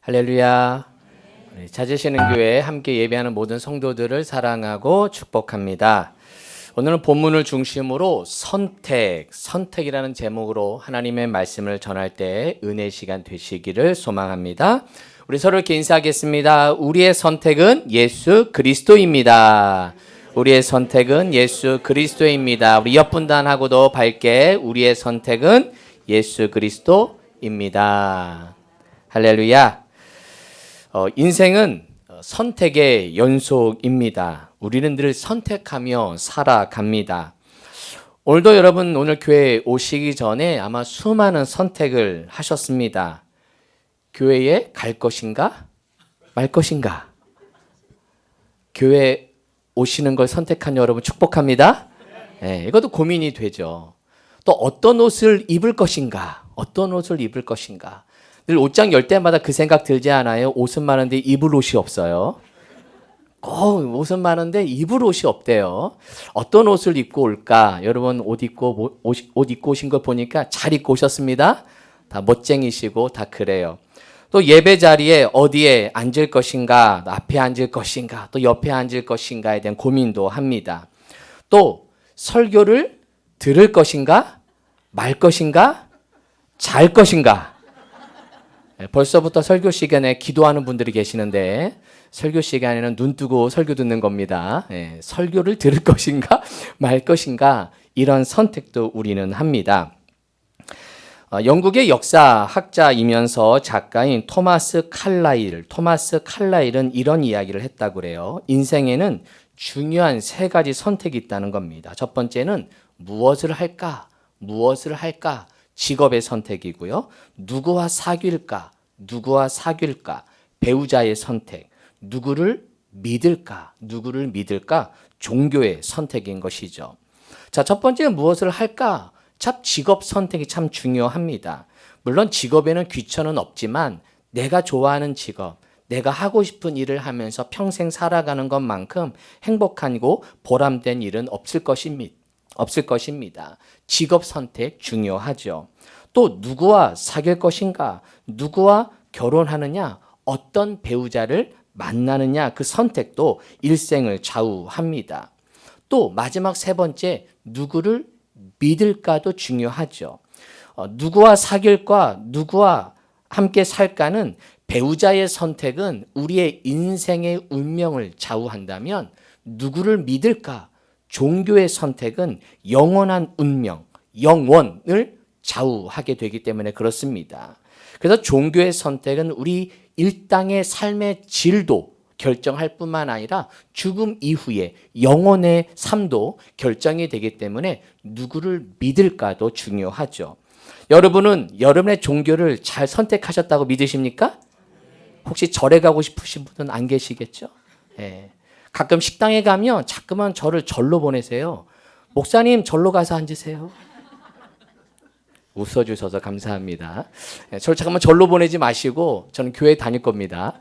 할렐루야. 찾으시는 교회 함께 예배하는 모든 성도들을 사랑하고 축복합니다. 오늘은 본문을 중심으로 선택이라는 제목으로 하나님의 말씀을 전할 때 은혜 시간 되시기를 소망합니다. 우리 서로 이렇게 인사하겠습니다. 우리의 선택은 예수 그리스도입니다. 우리의 선택은 예수 그리스도입니다. 우리 옆분단하고도 밝게 우리의 선택은 예수 그리스도입니다. 할렐루야. 인생은 선택의 연속입니다. 우리는 늘 선택하며 살아갑니다. 오늘도 여러분 오늘 교회에 오시기 전에 아마 수많은 선택을 하셨습니다. 교회에 갈 것인가? 말 것인가? 교회 오시는 걸 선택한 여러분 축복합니다. 네, 이것도 고민이 되죠. 또 어떤 옷을 입을 것인가? 어떤 옷을 입을 것인가? 늘 옷장 열 때마다 그 생각 들지 않아요? 옷은 많은데 입을 옷이 없어요. 옷은 많은데 입을 옷이 없대요. 어떤 옷을 입고 올까? 여러분 옷 입고 오신 거 보니까 잘 입고 오셨습니다. 다 멋쟁이시고 다 그래요. 또 예배 자리에 어디에 앉을 것인가? 앞에 앉을 것인가? 또 옆에 앉을 것인가에 대한 고민도 합니다. 또 설교를 들을 것인가? 말 것인가? 잘 것인가? 벌써부터 설교 시간에 기도하는 분들이 계시는데 설교 시간에는 눈 뜨고 설교 듣는 겁니다. 설교를 들을 것인가 말 것인가 이런 선택도 우리는 합니다. 영국의 역사학자이면서 작가인 토마스 칼라일은 이런 이야기를 했다고 그래요. 인생에는 중요한 세 가지 선택이 있다는 겁니다. 첫 번째는 무엇을 할까? 직업의 선택이고요. 누구와 사귈까? 배우자의 선택. 누구를 믿을까? 종교의 선택인 것이죠. 자, 첫 번째는 무엇을 할까? 참 직업 선택이 참 중요합니다. 물론 직업에는 귀천은 없지만 내가 좋아하는 직업, 내가 하고 싶은 일을 하면서 평생 살아가는 것만큼 행복하고 보람된 일은 없을 것입니다. 직업 선택 중요하죠. 또 누구와 사귈 것인가? 누구와 결혼하느냐? 어떤 배우자를 만나느냐? 그 선택도 일생을 좌우합니다. 또 마지막 세 번째, 누구를 믿을까도 중요하죠. 누구와 사귈까? 누구와 함께 살까는 배우자의 선택은 우리의 인생의 운명을 좌우한다면 누구를 믿을까? 종교의 선택은 영원한 운명, 영원을 좌우하게 되기 때문에 그렇습니다. 그래서 종교의 선택은 우리 일당의 삶의 질도 결정할 뿐만 아니라 죽음 이후의 영혼의 삶도 결정이 되기 때문에 누구를 믿을까도 중요하죠. 여러분은 여러분의 종교를 잘 선택하셨다고 믿으십니까? 혹시 절에 가고 싶으신 분은 안 계시겠죠? 네. 가끔 식당에 가면 자꾸만 저를 절로 보내세요. 목사님 절로 가서 앉으세요. 웃어주셔서 감사합니다. 저를 잠깐만 절로 보내지 마시고 저는 교회 다닐 겁니다.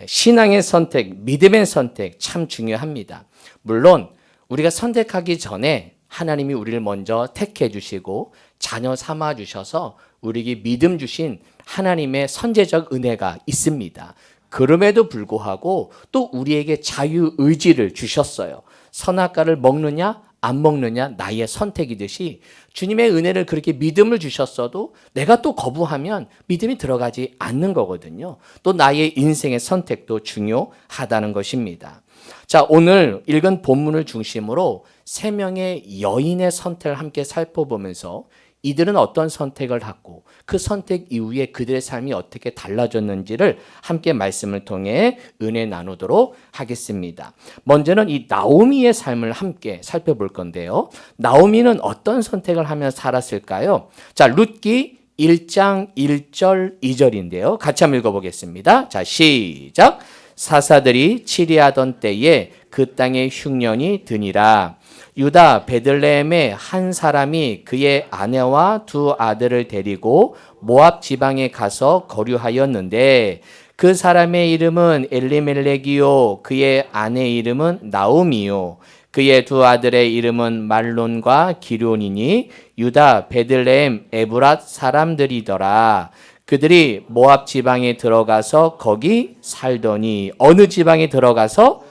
신앙의 선택, 믿음의 선택 참 중요합니다. 물론 우리가 선택하기 전에 하나님이 우리를 먼저 택해 주시고 자녀 삼아 주셔서 우리에게 믿음 주신 하나님의 선제적 은혜가 있습니다. 그럼에도 불구하고 또 우리에게 자유의지를 주셨어요. 선악과를 먹느냐 안 먹느냐 나의 선택이듯이 주님의 은혜를 그렇게 믿음을 주셨어도 내가 또 거부하면 믿음이 들어가지 않는 거거든요. 또 나의 인생의 선택도 중요하다는 것입니다. 자, 오늘 읽은 본문을 중심으로 세 명의 여인의 선택을 함께 살펴보면서 이들은 어떤 선택을 하고 그 선택 이후에 그들의 삶이 어떻게 달라졌는지를 함께 말씀을 통해 은혜 나누도록 하겠습니다. 먼저는 이 나오미의 삶을 함께 살펴볼 건데요. 나오미는 어떤 선택을 하며 살았을까요? 자, 룻기 1장 1절 2절인데요. 같이 한번 읽어보겠습니다. 자, 시작. 사사들이 치리하던 때에 그 땅에 흉년이 드니라. 유다 베들레헴의 한 사람이 그의 아내와 두 아들을 데리고 모압 지방에 가서 거류하였는데 그 사람의 이름은 엘리멜렉이요 그의 아내 이름은 나오미요 그의 두 아들의 이름은 말론과 기론이니 유다 베들레헴 에브랏 사람들이더라. 그들이 모압 지방에 들어가서 거기 살더니 어느 지방에 들어가서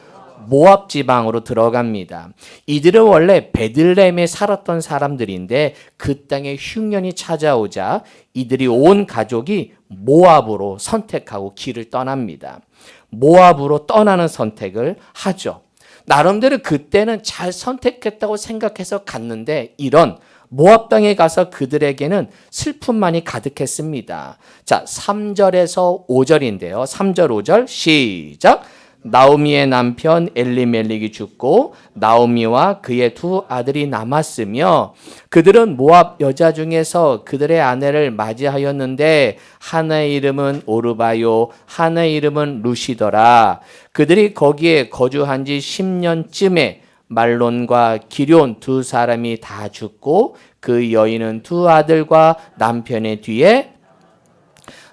모압 지방으로 들어갑니다. 이들은 원래 베들레헴에 살았던 사람들인데 그 땅에 흉년이 찾아오자 이들이 온 가족이 모압으로 선택하고 길을 떠납니다. 모압으로 떠나는 선택을 하죠. 나름대로 그때는 잘 선택했다고 생각해서 갔는데 이런 모압 땅에 가서 그들에게는 슬픔만이 가득했습니다. 자, 3절에서 5절인데요. 3절, 5절 시작. 나오미의 남편 엘리멜렉이 죽고 나오미와 그의 두 아들이 남았으며 그들은 모압 여자 중에서 그들의 아내를 맞이하였는데 하나의 이름은 오르바요 하나의 이름은 루시더라. 그들이 거기에 거주한 지 10년쯤에 말론과 기럨 두 사람이 다 죽고 그 여인은 두 아들과 남편의 뒤에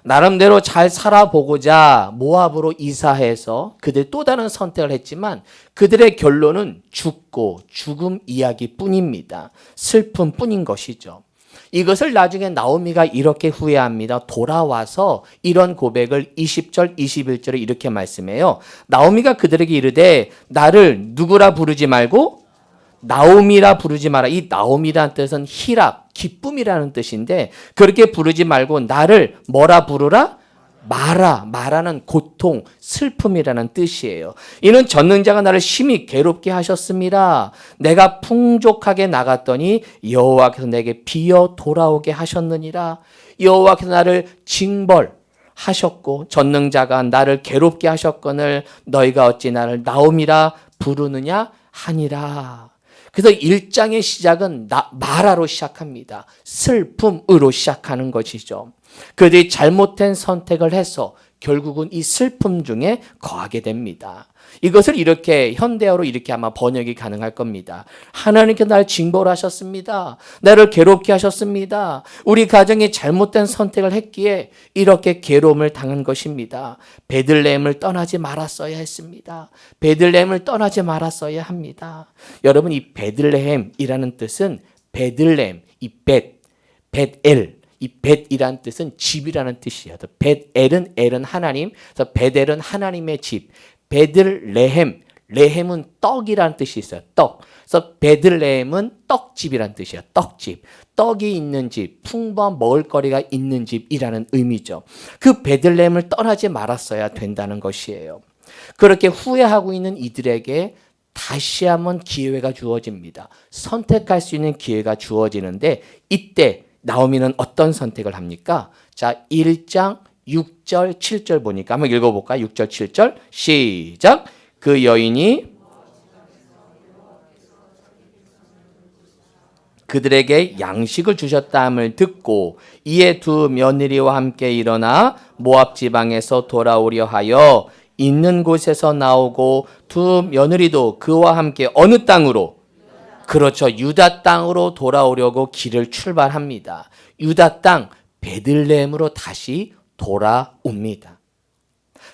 나름대로 잘 살아보고자 모압으로 이사해서 그들 또 다른 선택을 했지만 그들의 결론은 죽고 죽음 이야기뿐입니다. 슬픔뿐인 것이죠. 이것을 나중에 나오미가 이렇게 후회합니다. 돌아와서 이런 고백을 20절, 21절에 이렇게 말씀해요. 나오미가 그들에게 이르되 나를 누구라 부르지 말고 나오미라 부르지 마라. 이 나오미라는 뜻은 희락, 기쁨이라는 뜻인데 그렇게 부르지 말고 나를 뭐라 부르라? 마라는 고통, 슬픔이라는 뜻이에요. 이는 전능자가 나를 심히 괴롭게 하셨습니다. 내가 풍족하게 나갔더니 여호와께서 내게 비어 돌아오게 하셨느니라. 여호와께서 나를 징벌하셨고 전능자가 나를 괴롭게 하셨거늘 너희가 어찌 나를 나오미라 부르느냐 하니라. 그래서 1장의 시작은 마라로 시작합니다. 슬픔으로 시작하는 것이죠. 그들이 잘못된 선택을 해서 결국은 이 슬픔 중에 거하게 됩니다. 이것을 이렇게 현대어로 이렇게 아마 번역이 가능할 겁니다. 하나님께서 나를 징벌하셨습니다. 나를 괴롭게 하셨습니다. 우리 가정이 잘못된 선택을 했기에 이렇게 괴로움을 당한 것입니다. 베들레헴을 떠나지 말았어야 했습니다. 베들레헴을 떠나지 말았어야 합니다. 여러분 이 베들레헴이라는 뜻은 베들레헴, 이 벳엘 이 벳이라는 뜻은 집이라는 뜻이에요. 엘은 하나님, 그래서 베델은 하나님의 집. 베들레헴, 레헴은 떡이라는 뜻이 있어요. 떡. 그래서 베들레헴은 떡집이라는 뜻이에요. 떡집. 떡이 있는 집, 풍부한 먹을거리가 있는 집이라는 의미죠. 그 베들레헴을 떠나지 말았어야 된다는 것이에요. 그렇게 후회하고 있는 이들에게 다시 한번 기회가 주어집니다. 선택할 수 있는 기회가 주어지는데 이때 나오미는 어떤 선택을 합니까? 자, 1장 6절, 7절 보니까 한번 읽어볼까요? 6절, 7절 시작. 그 여인이 그들에게 양식을 주셨다함을 듣고 이에 두 며느리와 함께 일어나 모압 지방에서 돌아오려 하여 있는 곳에서 나오고 두 며느리도 그와 함께 어느 땅으로? 그렇죠. 유다 땅으로 돌아오려고 길을 출발합니다. 유다 땅 베들레헴으로 다시 돌아옵니다.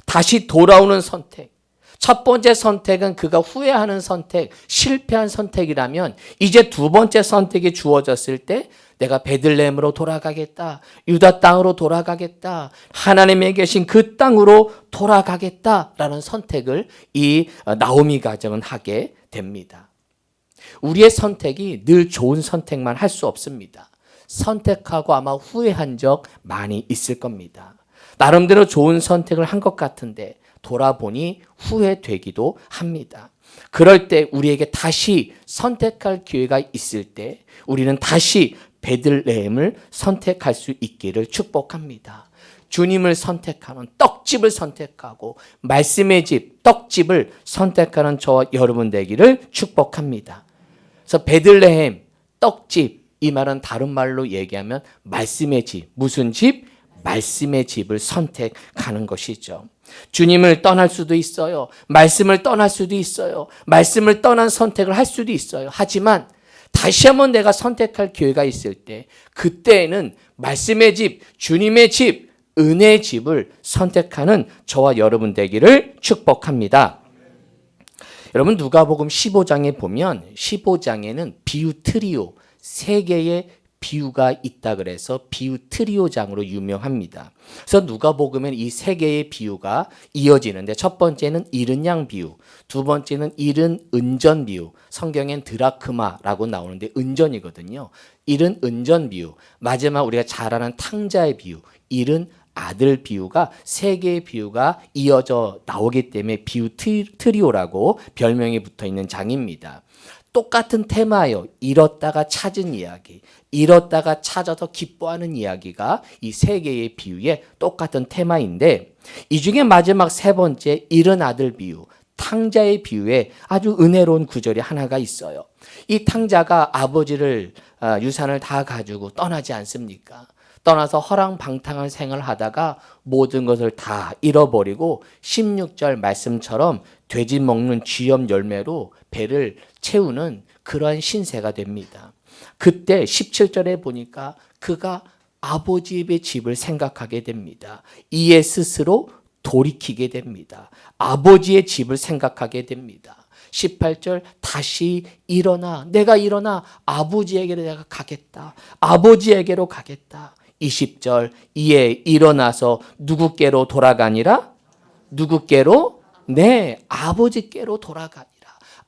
다시 돌아오는 선택. 첫 번째 선택은 그가 후회하는 선택, 실패한 선택이라면 이제 두 번째 선택이 주어졌을 때 내가 베들레헴으로 돌아가겠다. 유다 땅으로 돌아가겠다. 하나님의 계신 그 땅으로 돌아가겠다라는 선택을 이 나오미 가정은 하게 됩니다. 우리의 선택이 늘 좋은 선택만 할 수 없습니다. 선택하고 아마 후회한 적 많이 있을 겁니다. 나름대로 좋은 선택을 한 것 같은데 돌아보니 후회되기도 합니다. 그럴 때 우리에게 다시 선택할 기회가 있을 때 우리는 다시 베들레헴을 선택할 수 있기를 축복합니다. 주님을 선택하는 떡집을 선택하고 말씀의 집, 떡집을 선택하는 저와 여러분 되기를 축복합니다. 그래서 베들레헴, 떡집, 이 말은 다른 말로 얘기하면 말씀의 집. 무슨 집? 말씀의 집을 선택하는 것이죠. 주님을 떠날 수도 있어요. 말씀을 떠날 수도 있어요. 말씀을 떠난 선택을 할 수도 있어요. 하지만 다시 한번 내가 선택할 기회가 있을 때 그때에는 말씀의 집, 주님의 집, 은혜의 집을 선택하는 저와 여러분 되기를 축복합니다. 여러분 누가복음 15장에 보면 15장에는 비유 트리오 세 개의 비유가 있다 그래서 비유 트리오장으로 유명합니다. 그래서 누가복음엔 이 세 개의 비유가 이어지는데 첫 번째는 잃은 양 비유, 두 번째는 잃은 은전 비유, 성경엔 드라크마라고 나오는데 은전이거든요. 잃은 은전 비유, 마지막 우리가 잘 아는 탕자의 비유, 잃은 아들 비유가 세 개의 비유가 이어져 나오기 때문에 비유 트리오라고 별명이 붙어 있는 장입니다. 똑같은 테마예요. 잃었다가 찾은 이야기, 잃었다가 찾아서 기뻐하는 이야기가 이 세 개의 비유의 똑같은 테마인데 이 중에 마지막 세 번째 잃은 아들 비유, 탕자의 비유에 아주 은혜로운 구절이 하나가 있어요. 이 탕자가 아버지를 유산을 다 가지고 떠나지 않습니까? 떠나서 허랑방탕한 생활을 하다가 모든 것을 다 잃어버리고 16절 말씀처럼 돼지 먹는 쥐염 열매로 배를 채우는 그러한 신세가 됩니다. 그때 17절에 보니까 그가 아버지의 집을 생각하게 됩니다. 이에 스스로 돌이키게 됩니다. 아버지의 집을 생각하게 됩니다. 18절 다시 일어나 내가 일어나 아버지에게로 내가 가겠다. 아버지에게로 가겠다. 20절 이에 일어나서 누구께로 돌아가니라? 누구께로? 네, 아버지께로 돌아가니라.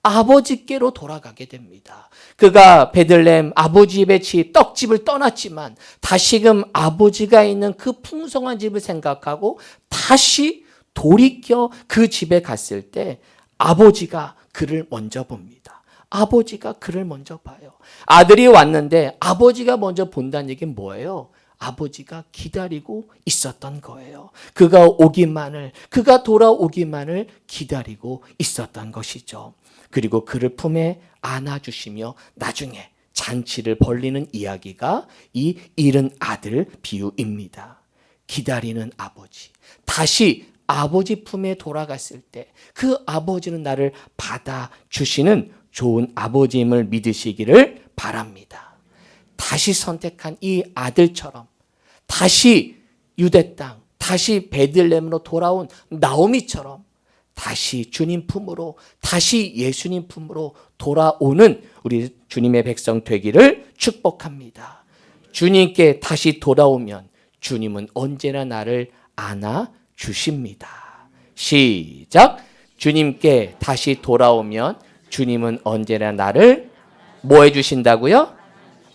아버지께로 돌아가게 됩니다. 그가 베들레헴 아버지 집의 떡집을 떠났지만 다시금 아버지가 있는 그 풍성한 집을 생각하고 다시 돌이켜 그 집에 갔을 때 아버지가 그를 먼저 봅니다. 아버지가 그를 먼저 봐요. 아들이 왔는데 아버지가 먼저 본다는 얘기는 뭐예요? 아버지가 기다리고 있었던 거예요. 그가 돌아오기만을 기다리고 있었던 것이죠. 그리고 그를 품에 안아주시며 나중에 잔치를 벌리는 이야기가 이 잃은 아들 비유입니다. 기다리는 아버지. 다시 아버지 품에 돌아갔을 때 그 아버지는 나를 받아주시는 좋은 아버지임을 믿으시기를 바랍니다. 다시 선택한 이 아들처럼 다시 유대 땅, 다시 베들레헴으로 돌아온 나오미처럼 다시 주님 품으로, 다시 예수님 품으로 돌아오는 우리 주님의 백성 되기를 축복합니다. 주님께 다시 돌아오면 주님은 언제나 나를 안아주십니다. 시작! 주님께 다시 돌아오면 주님은 언제나 나를 뭐 해주신다고요?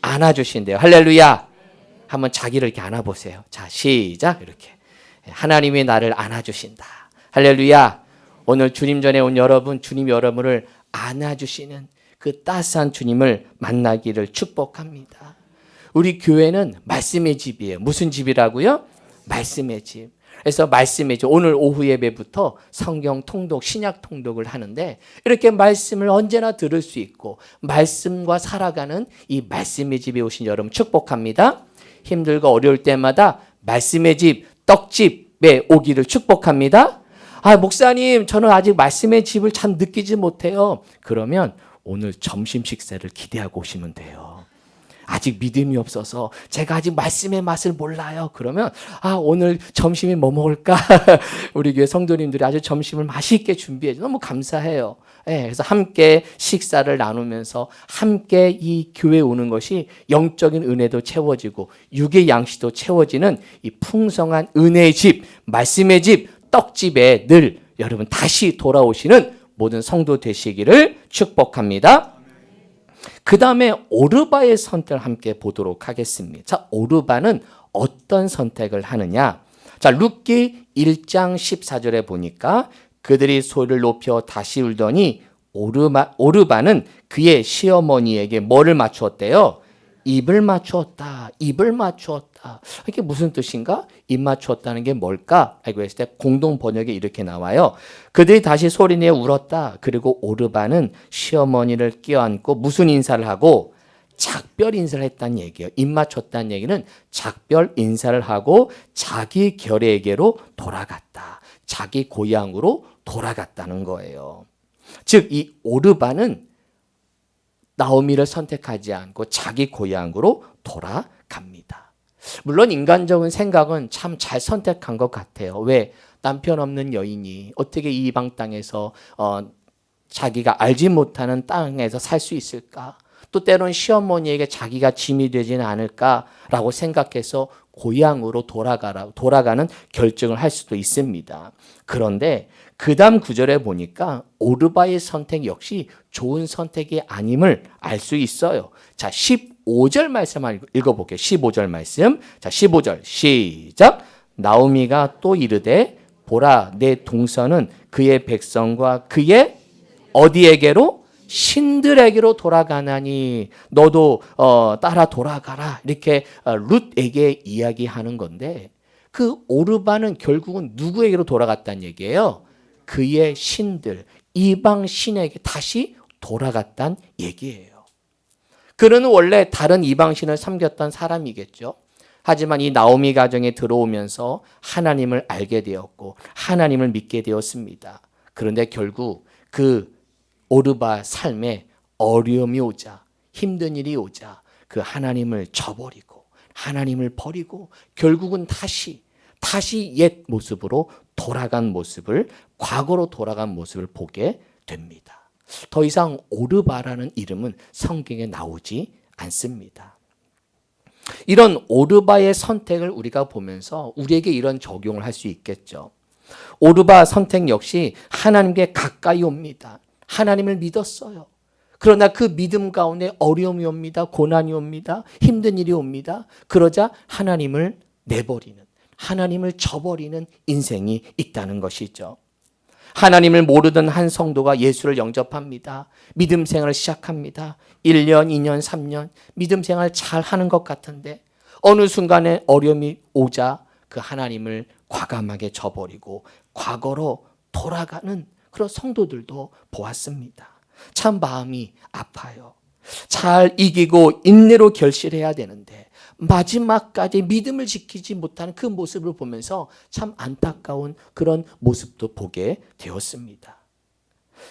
안아주신대요. 할렐루야! 한번 자기를 이렇게 안아보세요. 자, 시작! 이렇게. 하나님이 나를 안아주신다. 할렐루야! 오늘 주님 전에 온 여러분, 주님 여러분을 안아주시는 그 따스한 주님을 만나기를 축복합니다. 우리 교회는 말씀의 집이에요. 무슨 집이라고요? 말씀의 집. 그래서 말씀의 집, 오늘 오후 예배부터 성경 통독, 신약 통독을 하는데 이렇게 말씀을 언제나 들을 수 있고 말씀과 살아가는 이 말씀의 집에 오신 여러분 축복합니다. 힘들고 어려울 때마다 말씀의 집, 떡집에 오기를 축복합니다. 목사님, 저는 아직 말씀의 집을 참 느끼지 못해요. 그러면 오늘 점심 식사를 기대하고 오시면 돼요. 아직 믿음이 없어서 제가 아직 말씀의 맛을 몰라요. 그러면 오늘 점심에 뭐 먹을까? 우리 교회 성도님들이 아주 점심을 맛있게 준비해 줘. 너무 감사해요. 그래서 함께 식사를 나누면서 함께 이 교회에 오는 것이 영적인 은혜도 채워지고 육의 양식도 채워지는 이 풍성한 은혜의 집, 말씀의 집, 떡집에 늘 여러분 다시 돌아오시는 모든 성도 되시기를 축복합니다. 그 다음에 오르바의 선택을 함께 보도록 하겠습니다. 자, 오르바는 어떤 선택을 하느냐? 자, 룻기 1장 14절에 보니까 그들이 소리를 높여 다시 울더니 오르바는 그의 시어머니에게 뭐를 맞추었대요? 입을 맞추었다. 입을 맞추었다. 이게 무슨 뜻인가? 입 맞추었다는 게 뭘까? 알고 있을 때 공동 번역에 이렇게 나와요. 그들이 다시 소리내어 울었다. 그리고 오르바는 시어머니를 껴안고 무슨 인사를 하고? 작별 인사를 했다는 얘기예요. 입 맞췄다는 얘기는 작별 인사를 하고 자기 결에게로 돌아갔다. 자기 고향으로 돌아갔다는 거예요. 즉, 이 오르바는 나오미를 선택하지 않고 자기 고향으로 돌아갑니다. 물론 인간적인 생각은 참 잘 선택한 것 같아요. 왜? 남편 없는 여인이 어떻게 이 이방 땅에서 자기가 알지 못하는 땅에서 살 수 있을까? 또 때로는 시어머니에게 자기가 짐이 되지는 않을까라고 생각해서 고향으로 돌아가는 결정을 할 수도 있습니다. 그런데 그 다음 구절에 보니까 오르바의 선택 역시 좋은 선택이 아님을 알 수 있어요. 자, 15절 말씀 읽어볼게요. 15절 말씀. 자, 15절 시작. 나오미가 또 이르되 보라, 내 동서는 그의 백성과 그의 어디에게로? 신들에게로 돌아가나니 너도 따라 돌아가라. 이렇게 룻에게 이야기하는 건데, 그 오르바는 결국은 누구에게로 돌아갔다는 얘기예요? 그의 신들, 이방 신에게 다시 돌아갔다는 얘기예요. 그는 원래 다른 이방 신을 섬겼던 사람이겠죠. 하지만 이 나오미 가정에 들어오면서 하나님을 알게 되었고 하나님을 믿게 되었습니다. 그런데 결국 그 오르바 삶에 어려움이 오자, 힘든 일이 오자 그 하나님을 저버리고 하나님을 버리고 결국은 다시 옛 모습으로 돌아간 모습을, 과거로 돌아간 모습을 보게 됩니다. 더 이상 오르바라는 이름은 성경에 나오지 않습니다. 이런 오르바의 선택을 우리가 보면서 우리에게 이런 적용을 할 수 있겠죠. 오르바 선택 역시 하나님께 가까이 옵니다. 하나님을 믿었어요. 그러나 그 믿음 가운데 어려움이 옵니다. 고난이 옵니다. 힘든 일이 옵니다. 그러자 하나님을 내버리는, 하나님을 저버리는 인생이 있다는 것이죠. 하나님을 모르던 한 성도가 예수를 영접합니다. 믿음 생활을 시작합니다. 1년, 2년, 3년 믿음 생활 잘 하는 것 같은데 어느 순간에 어려움이 오자 그 하나님을 과감하게 저버리고 과거로 돌아가는 그런 성도들도 보았습니다. 참 마음이 아파요. 잘 이기고 인내로 결실해야 되는데 마지막까지 믿음을 지키지 못하는 그 모습을 보면서 참 안타까운 그런 모습도 보게 되었습니다.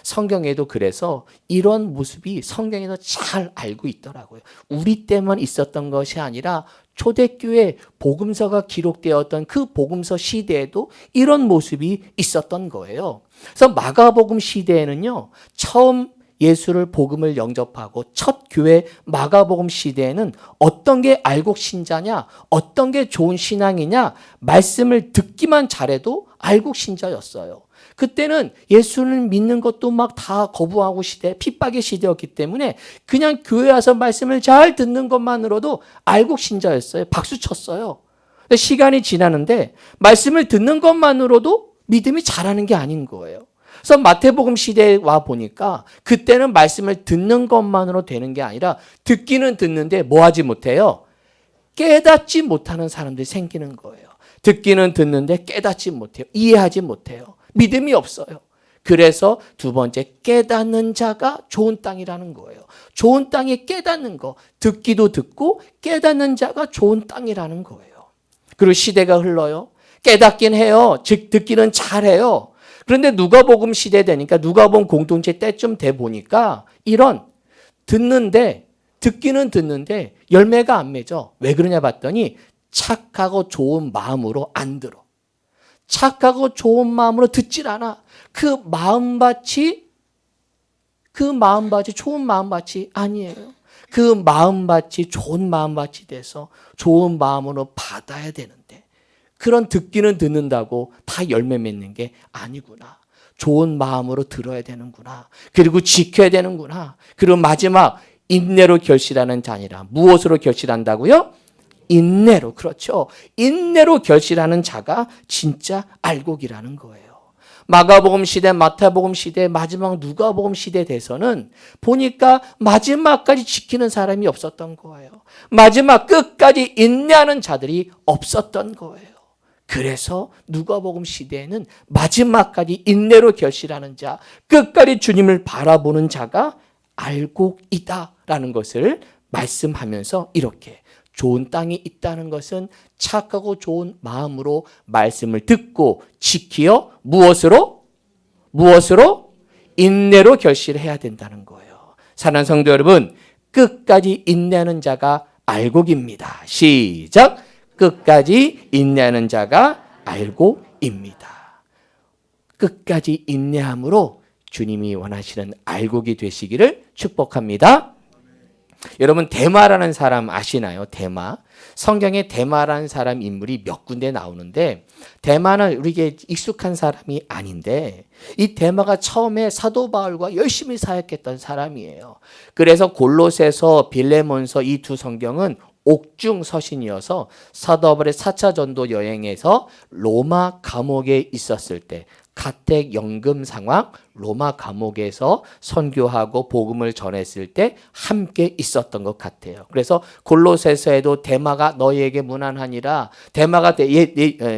성경에도 그래서 이런 모습이 성경에서 잘 알고 있더라고요. 우리 때만 있었던 것이 아니라 초대교회 복음서가 기록되었던 그 복음서 시대에도 이런 모습이 있었던 거예요. 그래서 마가복음 시대에는요, 처음 예수를 복음을 영접하고 첫 교회 마가복음 시대에는 어떤 게 알곡 신자냐, 어떤 게 좋은 신앙이냐, 말씀을 듣기만 잘해도 알곡 신자였어요. 그때는 예수를 믿는 것도 막 다 거부하고 시대, 핍박의 시대였기 때문에 그냥 교회 와서 말씀을 잘 듣는 것만으로도 알곡 신자였어요. 박수 쳤어요. 근데 시간이 지나는데 말씀을 듣는 것만으로도 믿음이 자라는 게 아닌 거예요. 그래서 마태복음 시대에 와 보니까 그때는 말씀을 듣는 것만으로 되는 게 아니라 듣기는 듣는데 뭐 하지 못해요? 깨닫지 못하는 사람들이 생기는 거예요. 듣기는 듣는데 깨닫지 못해요. 이해하지 못해요. 믿음이 없어요. 그래서 두 번째, 깨닫는 자가 좋은 땅이라는 거예요. 좋은 땅에 깨닫는 거, 듣기도 듣고 깨닫는 자가 좋은 땅이라는 거예요. 그리고 시대가 흘러요. 깨닫긴 해요. 즉 듣기는 잘해요. 그런데 누가복음 시대 되니까 누가복음 공동체 때쯤 돼 보니까 이런 듣기는 듣는데 열매가 안 맺어. 왜 그러냐 봤더니 착하고 좋은 마음으로 안 들어. 착하고 좋은 마음으로 듣질 않아. 그 마음밭이 좋은 마음밭이 아니에요. 그 마음밭이 좋은 마음밭이 돼서 좋은 마음으로 받아야 되는데 그런 듣기는 듣는다고 다 열매 맺는 게 아니구나. 좋은 마음으로 들어야 되는구나. 그리고 지켜야 되는구나. 그리고 마지막 인내로 결실하는 자니라. 무엇으로 결실한다고요? 인내로. 그렇죠. 인내로 결실하는 자가 진짜 알곡이라는 거예요. 마가복음 시대, 마태복음 시대, 마지막 누가복음 시대 돼서는 보니까 마지막까지 지키는 사람이 없었던 거예요. 마지막 끝까지 인내하는 자들이 없었던 거예요. 그래서 누가복음 시대에는 마지막까지 인내로 결실하는 자, 끝까지 주님을 바라보는 자가 알곡이다라는 것을 말씀하면서 이렇게 좋은 땅이 있다는 것은 착하고 좋은 마음으로 말씀을 듣고 지키어 무엇으로? 인내로 결실해야 된다는 거예요. 사랑하는 성도 여러분, 끝까지 인내하는 자가 알곡입니다. 시작! 끝까지 인내하는 자가 알곡입니다. 끝까지 인내함으로 주님이 원하시는 알곡이 되시기를 축복합니다. 여러분 데마라는 사람 아시나요? 데마. 성경에 데마라는 사람 인물이 몇 군데 나오는데 데마는 우리에게 익숙한 사람이 아닌데 이 데마가 처음에 사도 바울과 열심히 사역했던 사람이에요. 그래서 골로새서, 빌레몬서 이 두 성경은 옥중 서신이어서 사도 바울의 4차 전도 여행에서 로마 감옥에 있었을 때 가택 연금 상황, 로마 감옥에서 선교하고 복음을 전했을 때 함께 있었던 것 같아요. 그래서 골로새서에도 데마가 너희에게 무난하니라, 데마가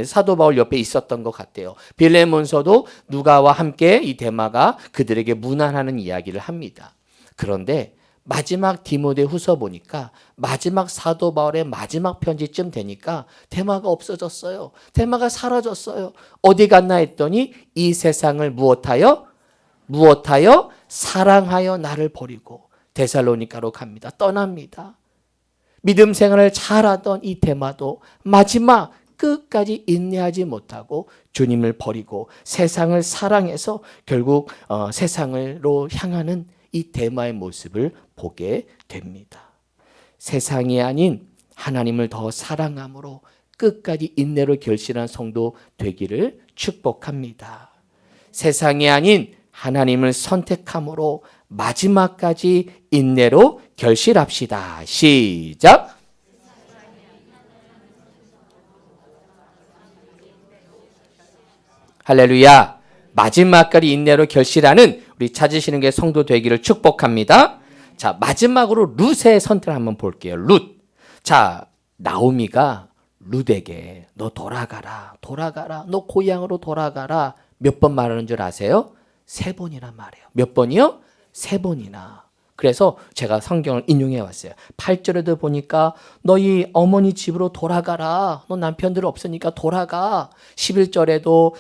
사도 바울 옆에 있었던 것 같아요. 빌레몬서도 누가와 함께 이 데마가 그들에게 무난하는 이야기를 합니다. 그런데 마지막 디모데후서 보니까 마지막 사도 바울의 마지막 편지쯤 되니까 데마가 없어졌어요. 데마가 사라졌어요. 어디 갔나 했더니 이 세상을 무엇하여 사랑하여 나를 버리고 데살로니가로 갑니다. 떠납니다. 믿음 생활을 잘하던 이 데마도 마지막 끝까지 인내하지 못하고 주님을 버리고 세상을 사랑해서 결국 세상으로 향하는 이 데마의 모습을 보게 됩니다. 세상이 아닌 하나님을 더 사랑함으로 끝까지 인내로 결실한 성도 되기를 축복합니다. 세상이 아닌 하나님을 선택함으로 마지막까지 인내로 결실합시다. 시작! 할렐루야! 마지막까지 인내로 결실하는 우리 찾으시는 게 성도 되기를 축복합니다. 자, 마지막으로 룻의 선택을 한번 볼게요. 룻. 자, 나오미가 룻에게 너 돌아가라. 너 고향으로 돌아가라. 몇 번 말하는 줄 아세요? 3번이나 말해요. 몇 번이요? 3번이나. 그래서 제가 성경을 인용해 왔어요. 8절에도 보니까 너희 어머니 집으로 돌아가라. 너 남편들 없으니까 돌아가. 11절에도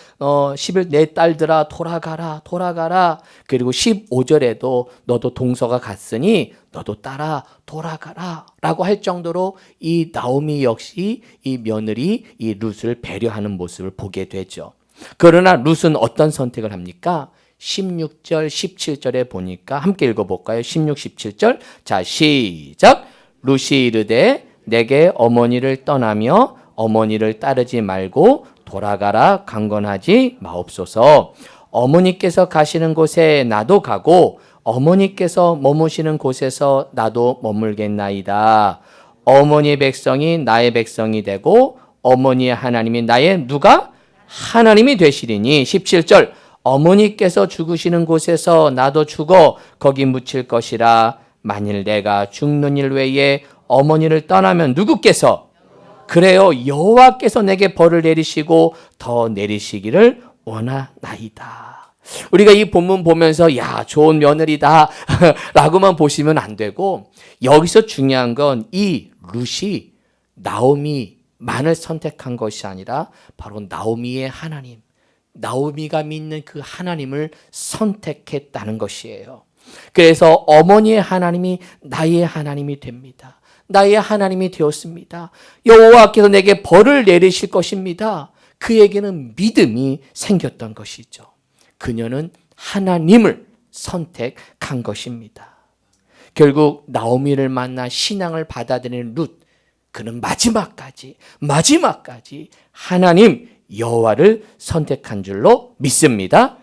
내 딸들아 돌아가라. 그리고 15절에도 너도 동서가 갔으니 너도 따라 돌아가라 라고 할 정도로 이 나오미 역시 이 며느리 이 룻을 배려하는 모습을 보게 되죠. 그러나 룻은 어떤 선택을 합니까? 16절, 17절에 보니까 함께 읽어볼까요? 16, 17절. 자, 시작. 룻이 이르되 내게 어머니를 떠나며 어머니를 따르지 말고 돌아가라 강건하지 마옵소서. 어머니께서 가시는 곳에 나도 가고 어머니께서 머무시는 곳에서 나도 머물겠나이다. 어머니의 백성이 나의 백성이 되고 어머니의 하나님이 나의 누가? 하나님이 되시리니. 17절. 어머니께서 죽으시는 곳에서 나도 죽어 거기 묻힐 것이라. 만일 내가 죽는 일 외에 어머니를 떠나면 누구께서? 그래요, 여호와께서 내게 벌을 내리시고 더 내리시기를 원하나이다. 우리가 이 본문 보면서 야 좋은 며느리다 라고만 보시면 안 되고 여기서 중요한 건 이 룻이 나오미만을 선택한 것이 아니라 바로 나오미의 하나님, 나오미가 믿는 그 하나님을 선택했다는 것이에요. 그래서 어머니의 하나님이 나의 하나님이 됩니다. 나의 하나님이 되었습니다. 여호와께서 내게 벌을 내리실 것입니다. 그에게는 믿음이 생겼던 것이죠. 그녀는 하나님을 선택한 것입니다. 결국 나오미를 만나 신앙을 받아들이는 룻, 그는 마지막까지 하나님 여호와를 선택한 줄로 믿습니다.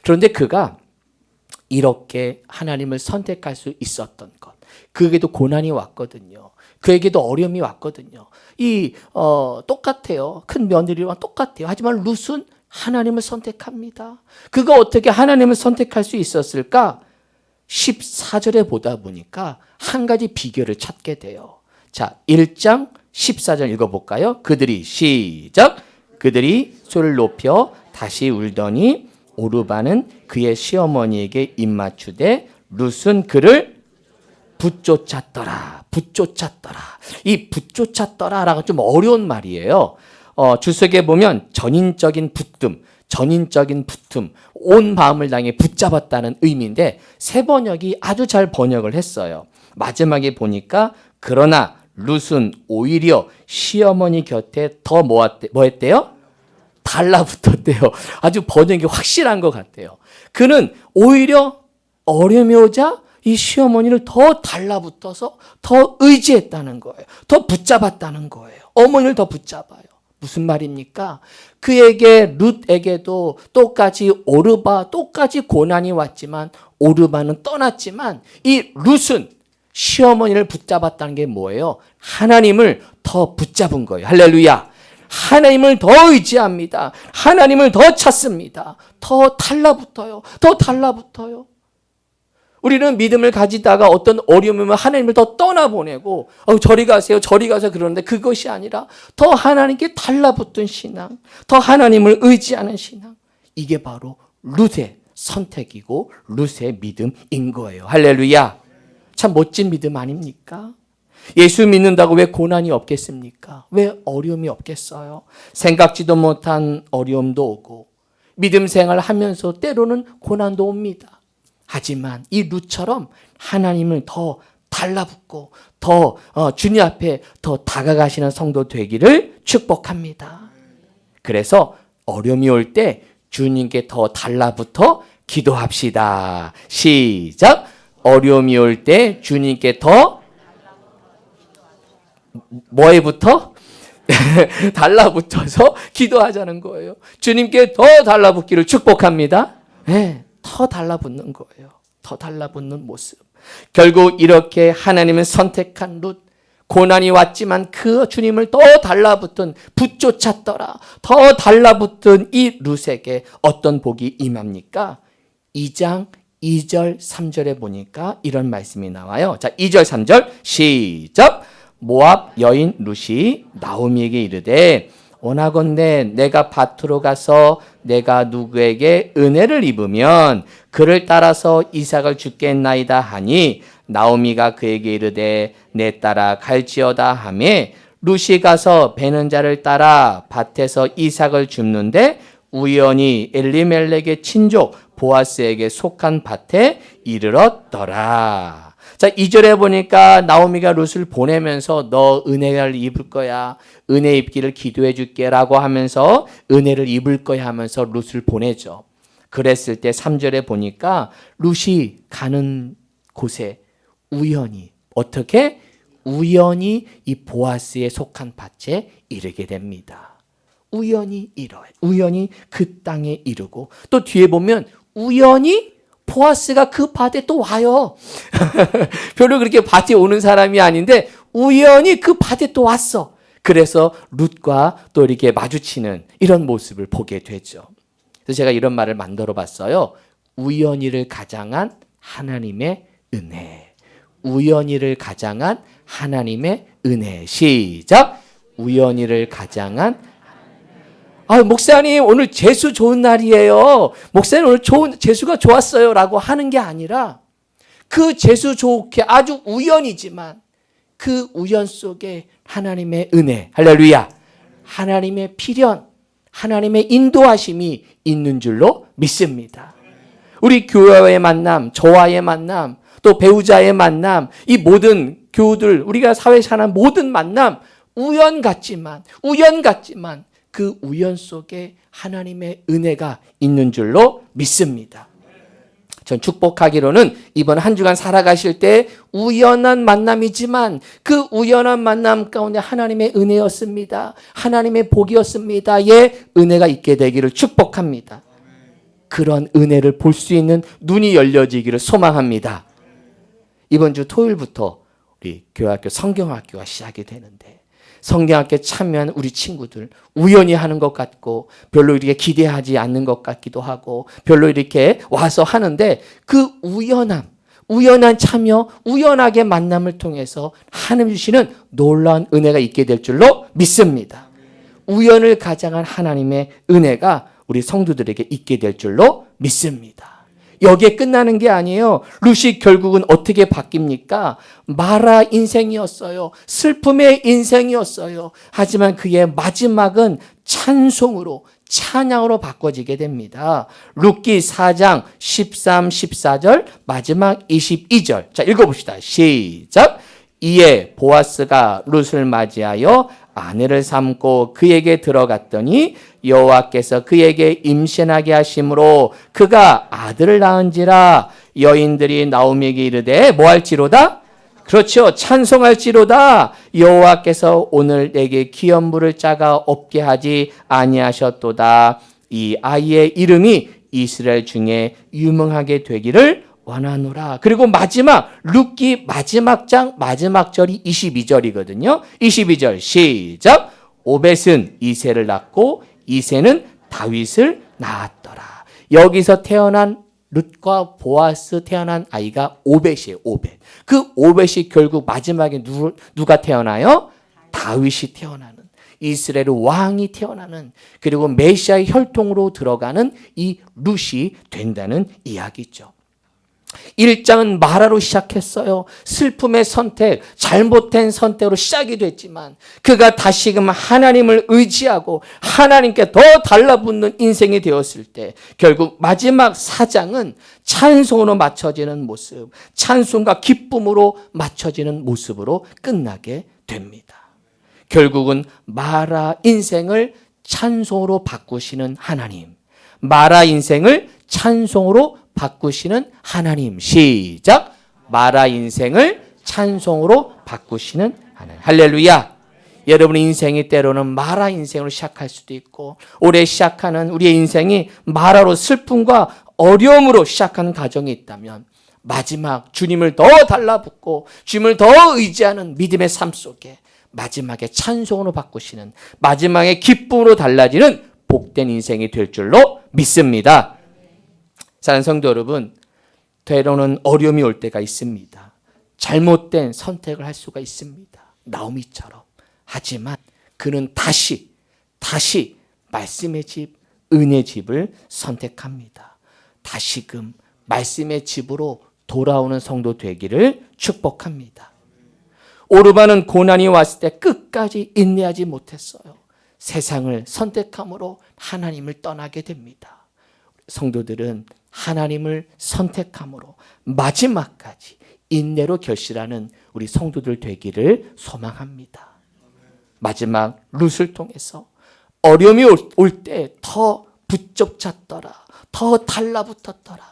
그런데 그가 이렇게 하나님을 선택할 수 있었던 것, 그에게도 고난이 왔거든요. 그에게도 어려움이 왔거든요. 똑같아요. 큰 며느리와 똑같아요. 하지만 룻은 하나님을 선택합니다. 그가 어떻게 하나님을 선택할 수 있었을까? 14절에 보다 보니까 한 가지 비결을 찾게 돼요. 자, 1장 14절 읽어볼까요? 그들이 시작. 그들이 소리를 높여 다시 울더니 오르바는 그의 시어머니에게 입맞추되 룻은 그를 붙쫓았더라. 이 붙쫓았더라라고 좀 어려운 말이에요. 주석에 보면 전인적인 붙듦, 온 마음을 당해 붙잡았다는 의미인데 새 번역이 아주 잘 번역을 했어요. 마지막에 보니까 그러나 룻은 오히려 시어머니 곁에 더 뭐했대요? 달라붙었대요. 아주 번역이 확실한 것 같아요. 그는 오히려 어려움이 오자 이 시어머니를 더 달라붙어서 더 의지했다는 거예요. 더 붙잡았다는 거예요. 어머니를 더 붙잡아요. 무슨 말입니까? 그에게 룻에게도 똑같이 똑같이 고난이 왔지만 오르바는 떠났지만 이 룻은 시어머니를 붙잡았다는 게 뭐예요? 하나님을 더 붙잡은 거예요. 할렐루야. 하나님을 더 의지합니다. 하나님을 더 찾습니다. 더 달라붙어요. 더 달라붙어요. 우리는 믿음을 가지다가 어떤 어려움이 오면 하나님을 더 떠나보내고 저리 가세요. 저리 가세요. 그러는데 그것이 아니라 더 하나님께 달라붙은 신앙, 더 하나님을 의지하는 신앙. 이게 바로 룻의 선택이고 룻의 믿음인 거예요. 할렐루야. 참 멋진 믿음 아닙니까? 예수 믿는다고 왜 고난이 없겠습니까? 왜 어려움이 없겠어요? 생각지도 못한 어려움도 오고 믿음 생활을 하면서 때로는 고난도 옵니다. 하지만 이 룻처럼 하나님을 더 달라붙고 더 주님 앞에 더 다가가시는 성도 되기를 축복합니다. 그래서 어려움이 올 때 주님께 더 달라붙어 기도합시다. 시작. 어려움이 올 때 주님께 더 뭐에 붙어? 달라붙어서 기도하자는 거예요. 주님께 더 달라붙기를 축복합니다. 네, 더 달라붙는 거예요. 더 달라붙는 모습. 결국 이렇게 하나님은 선택한 룻, 고난이 왔지만 그 주님을 더 달라붙은 붙쫓았더라. 더 달라붙은 이 룻에게 어떤 복이 임합니까? 2장 2절 3절에 보니까 이런 말씀이 나와요. 자, 2절 3절 시작. 모압 여인 룻이 나오미에게 이르되 원하건대 내가 밭으로 가서 내가 누구에게 은혜를 입으면 그를 따라서 이삭을 주겠나이다 하니 나오미가 그에게 이르되 내 따라 갈지어다 하매 룻이 가서 베는 자를 따라 밭에서 이삭을 줍는데 우연히 엘리멜렉의 친족 보아스에게 속한 밭에 이르렀더라. 자, 2절에 보니까 나오미가 룻을 보내면서 너 은혜를 입을 거야. 은혜 입기를 기도해 줄게 라고 하면서 은혜를 입을 거야 하면서 룻을 보내죠. 그랬을 때 3절에 보니까 룻이 가는 곳에 우연히 어떻게? 우연히 이 보아스에 속한 밭에 이르게 됩니다. 우연히 이뤄요. 우연히 그 땅에 이르고 또 뒤에 보면 우연히 보아스가 그 밭에 또 와요. 별로 그렇게 밭에 오는 사람이 아닌데 우연히 그 밭에 또 왔어. 그래서 룻과 또 이렇게 마주치는 이런 모습을 보게 되죠. 그래서 제가 이런 말을 만들어 봤어요. 우연히를 가장한 하나님의 은혜. 우연히를 가장한 하나님의 은혜. 시작. 우연히를 가장한 목사님 오늘 재수 좋은 날이에요. 목사님 오늘 재수가 좋았어요 라고 하는 게 아니라 그 재수 좋게 아주 우연이지만 그 우연 속에 하나님의 은혜, 할렐루야, 하나님의 필연, 하나님의 인도하심이 있는 줄로 믿습니다. 우리 교회와의 만남, 저와의 만남, 또 배우자의 만남, 이 모든 교우들, 우리가 사회에서 하는 모든 만남 우연 같지만 그 우연 속에 하나님의 은혜가 있는 줄로 믿습니다. 전 축복하기로는 이번 한 주간 살아가실 때 우연한 만남이지만 그 우연한 만남 가운데 하나님의 은혜였습니다. 하나님의 복이었습니다. 예, 은혜가 있게 되기를 축복합니다. 그런 은혜를 볼 수 있는 눈이 열려지기를 소망합니다. 이번 주 토요일부터 우리 교회학교 성경학교가 시작이 되는데 성경학교에 참여한 우리 친구들 우연히 하는 것 같고 별로 이렇게 기대하지 않는 것 같기도 하고 별로 이렇게 와서 하는데 그 우연한 참여, 우연하게 만남을 통해서 하나님 주시는 놀라운 은혜가 있게 될 줄로 믿습니다. 우연을 가장한 하나님의 은혜가 우리 성도들에게 있게 될 줄로 믿습니다. 여기에 끝나는 게 아니에요. 룻이 결국은 어떻게 바뀝니까? 마라 인생이었어요. 슬픔의 인생이었어요. 하지만 그의 마지막은 찬송으로, 찬양으로 바꿔지게 됩니다. 룻기 4장 13, 14절 마지막 22절. 자, 읽어봅시다. 시작. 이에 보아스가 룻을 맞이하여 아내를 삼고 그에게 들어갔더니 여호와께서 그에게 임신하게 하심으로 그가 아들을 낳은지라. 여인들이 나오미에게 이르되 뭐 할지로다? 그렇죠. 찬송할지로다. 여호와께서 오늘 내게 기업물을 짜가 없게 하지 아니하셨도다. 이 아이의 이름이 이스라엘 중에 유명하게 되기를 원하노라. 그리고 마지막 룻기 마지막 장 마지막 절이 22절이거든요. 22절 시작. 오벳은 이새를 낳고 이새는 다윗을 낳았더라. 여기서 태어난 룻과 보아스 태어난 아이가 오벳이에요. 오벳. 그 오벳이 결국 마지막에 누가 태어나요? 다윗이 태어나는, 이스라엘 왕이 태어나는, 그리고 메시아의 혈통으로 들어가는 이 룻이 된다는 이야기죠. 1장은 마라로 시작했어요. 슬픔의 선택, 잘못된 선택으로 시작이 됐지만 그가 다시금 하나님을 의지하고 하나님께 더 달라붙는 인생이 되었을 때 결국 마지막 4장은 찬송으로 맞춰지는 모습, 찬송과 기쁨으로 맞춰지는 모습으로 끝나게 됩니다. 결국은 마라 인생을 찬송으로 바꾸시는 하나님, 마라 인생을 찬송으로 바꾸시는 하나님. 시작. 마라 인생을 찬송으로 바꾸시는 하나님. 할렐루야. 여러분의 인생이 때로는 마라 인생으로 시작할 수도 있고, 올해 시작하는 우리의 인생이 마라로 슬픔과 어려움으로 시작하는 가정이 있다면 마지막 주님을 더 달라붙고 주님을 더 의지하는 믿음의 삶 속에 마지막에 찬송으로 바꾸시는, 마지막에 기쁨으로 달라지는 복된 인생이 될 줄로 믿습니다. 사랑하는 성도 여러분, 때로는 어려움이 올 때가 있습니다. 잘못된 선택을 할 수가 있습니다. 나오미처럼. 하지만 그는 다시 말씀의 집, 은혜의 집을 선택합니다. 다시금 말씀의 집으로 돌아오는 성도 되기를 축복합니다. 오르반은 고난이 왔을 때 끝까지 인내하지 못했어요. 세상을 선택함으로 하나님을 떠나게 됩니다. 성도들은 하나님을 선택함으로 마지막까지 인내로 결실하는 우리 성도들 되기를 소망합니다. 마지막 룻을 통해서 어려움이 올 때 더 붙잡혔더라, 더 달라붙었더라,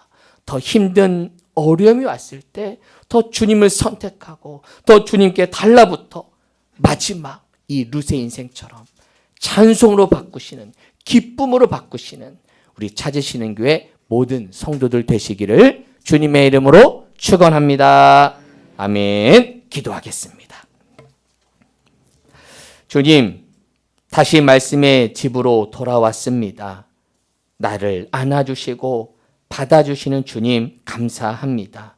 더 힘든 어려움이 왔을 때 더 주님을 선택하고 더 주님께 달라붙어 마지막 이 룻의 인생처럼 찬송으로 바꾸시는, 기쁨으로 바꾸시는 우리 찾으시는 교회 모든 성도들 되시기를 주님의 이름으로 축원합니다. 아멘. 기도하겠습니다. 주님, 다시 말씀의 집으로 돌아왔습니다. 나를 안아주시고 받아주시는 주님 감사합니다.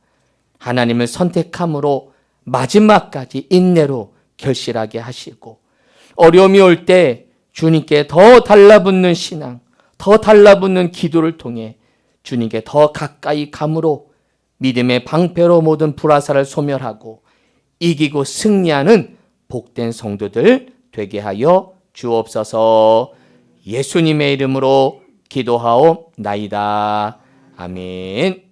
하나님을 선택함으로 마지막까지 인내로 결실하게 하시고 어려움이 올 때 주님께 더 달라붙는 신앙, 더 달라붙는 기도를 통해 주님께 더 가까이 감으로 믿음의 방패로 모든 불화살을 소멸하고 이기고 승리하는 복된 성도들 되게 하여 주옵소서. 예수님의 이름으로 기도하옵나이다. 아멘.